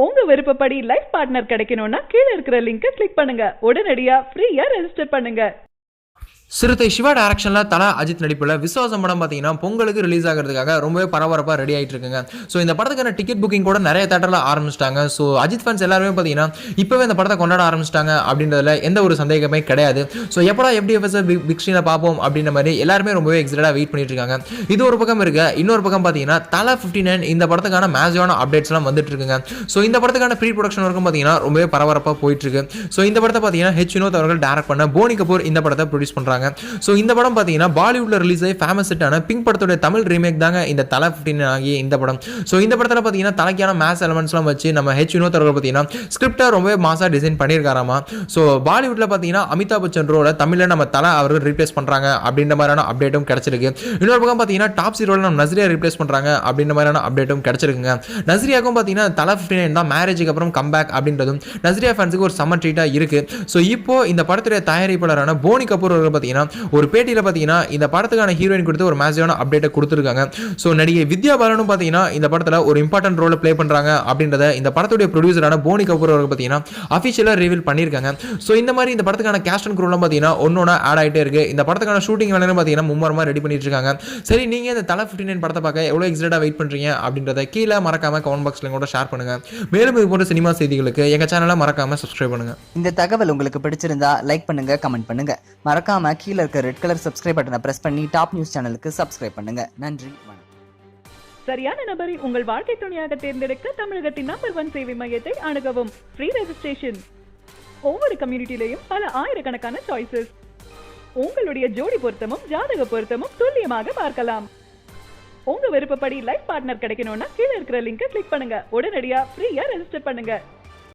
உங்க விருப்பப்படி life partner கிடைக்கணும்னா கீழ இருக்கிற லிங்கை கிளிக் பண்ணுங்க. உடனடியா ஃப்ரீயா ரெஜிஸ்டர் பண்ணுங்க. சிறுத்தை சிவா டைரக்ஷனில் தல அஜித் நடிப்பில் விசுவாசம் படம் பார்த்தீங்கன்னா பொங்கலுக்கு ரிலீஸ் ஆகிறதுக்காக ரொம்பவே பரபரப்பாக ரெடி ஆகிட்டு இருக்குங்க. ஸோ இந்த படத்துக்கான டிக்கெட் புக்கிங் கூட நிறைய தேட்டரில் ஆரம்பிச்சிட்டாங்க. ஸோ அஜித் ஃபேன்ஸ் எல்லாருமே பார்த்தீங்கன்னா இப்போவே இந்த படத்தை கொண்டாட ஆரம்பிச்சிட்டாங்க அப்படின்றதுல எந்த ஒரு சந்தேகமே கிடையாது. ஸோ எப்படா FDFS பிக் ஸ்க்ரீனில் பார்ப்போம் அப்படின்ற மாதிரி எல்லாருமே ரொம்பவே எக்ஸைட்டடாக வெயிட் பண்ணிட்டு இருக்காங்க. இது ஒரு பக்கம் இருக்கு. இன்னொரு பக்கம் பார்த்தீங்கன்னா தல 59 இந்த படத்துக்கான மேஜரான அப்டேட்ஸ்லாம் வந்துட்டு இருக்குங்க. ஸோ இந்த படத்துக்கான ப்ரீ ப்ரொடக்ஷன் வரைக்கும் பார்த்தீங்கன்னா ரொம்பவே பரபரப்பாக போயிட்டு இருக்கு. ஸோ இந்த படத்தை பார்த்தீங்கன்னா வினோத் அவர்கள் டைரக்ட் பண்ண போனி கபூர் இந்த படத்தை ப்ரொடியூஸ் பண்ணுறாங்க. சோ இந்த படம் பாத்தீங்கன்னா பாலிவுட்ல ரிலீஸ் ஆகி ஃபேமஸ் ஹிட்டான பிங்க் படத்தோட தமிழ் ரீமேக் தாங்க இந்த தல 15 ஆகிய இந்த படம். சோ இந்த படத்துல பாத்தீங்கன்னா தலைக்கான மேஸ் எலிமெண்ட்ஸ்லாம் வச்சு நம்ம வினோத் அவர்கள் பாத்தீங்கன்னா ஸ்கிரிப்டை ரொம்பவே மாசா டிசைன் பண்ணியிருக்காராமா. சோ பாலிவுட்ல பாத்தீங்கன்னா அமிதாப் பச்சன் ரோல தமிழ்ல நம்ம தல அவர்கள் ரீப்ளேஸ் பண்றாங்க அப்படின்ற மாதிரியான அப்டேட்டும் கிடைச்சிருக்கு. இன்னொரு பக்கம் பாத்தீங்கன்னா டாப் ஹீரோல நம்ம நஸ்ரியா ரீப்ளேஸ் பண்றாங்க அப்படின்ற மாதிரியான அப்டேட்டும் கிடைச்சிருக்குங்க. நஸ்ரியாக்கும் பாத்தீங்கன்னா தல 15 தான் மேரேஜுக்கு அப்புறம் கம்பேக் அப்படின்றதும் நஸ்ரியா ஃபேன்ஸுக்கு ஒரு சம்மர் ட்ரீட்டா இருக்கு. சோ இப்போ இந்த படத்துடைய தயாரிப்பாளரான போனி கபூர் அவர்கள் பாத்தீங்கன்னா ஒரு பேட்டியில் பார்த்தீங்கன்னா இந்த படத்துக்கான ஹீரோயின் கொடுத்து ஒரு மேசிவான அப்டேட்டை கொடுத்துருக்காங்க. ஸோ நடிகை வித்யா பாலனும் பார்த்தீங்கன்னா இந்த படத்தில் ஒரு இம்பார்ட்டன்ட் ரோலை ப்ளே பண்ணுறாங்க அப்படின்றத இந்த படத்துடைய ப்ரொடியூசரான போனி கபூர் அவர்கள் பார்த்தீங்கன்னா அஃபிஷியலாக ரிவீல் பண்ணியிருக்காங்க. ஸோ இந்த மாதிரி இந்த படத்துக்கான கேஸ்ட் அண்ட் க்ரூலாம் பார்த்தீங்கன்னா ஒன்னொன்னா ஆட் ஆகிட்டே இருக்கு. இந்த படத்துக்கான ஷூட்டிங் வேலைன்னு பார்த்தீங்கன்னா மும்மரமாக ரெடி பண்ணிட்டு இருக்காங்க. சரி, நீங்கள் இந்த தல 59 படத்தை பார்க்க எவ்வளோ எக்ஸைட்டாக வெயிட் பண்ணுறீங்க அப்படின்றத கீழே மறக்காம கமெண்ட் பாக்ஸ்ல கூட ஷேர் பண்ணுங்க. மேலும் இது போன்ற சினிமா செய்திகளுக்கு எங்கள் சேனலை மறக்காம சப்ஸ்கிரைப் பண்ணுங்க. இந்த தகவல் உங்களுக்கு பிடிச்சிருந்தா லைக் பண்ணுங்க, கமெண்ட் பண்ணுங்க. மறக்காம கீழே இருக்க ரெட் கலர் சப்ஸ்கிரைப் பட்டனை பிரஸ் பண்ணி டாப் நியூஸ் சேனலுக்கு சப்ஸ்கிரைப் பண்ணுங்க. நன்றி, வணக்கம். சரியான நபரை உங்கள் வாழ்க்கை துணையாக தேர்ந்தெடுக்க தமிழகத்தின் நம்பர் 1 சேவை மையத்தை அணுகவும். Free registration. ஒவ்வொரு கம்யூனிட்டிலையும் பல ஆயிரக்கணக்கான சாய்ஸஸ். உங்களுடைய ஜோடி பொருத்தமும் ஜாதக பொருத்தமும் துல்லியமாக பார்க்கலாம். உங்க விருப்பப்படி லைஃப் பார்ட்னர் கிடைக்கணும்னா கீழ இருக்கிற லிங்கை கிளிக் பண்ணுங்க. உடனடியா ஃப்ரீயா ரெஜிஸ்டர் பண்ணுங்க.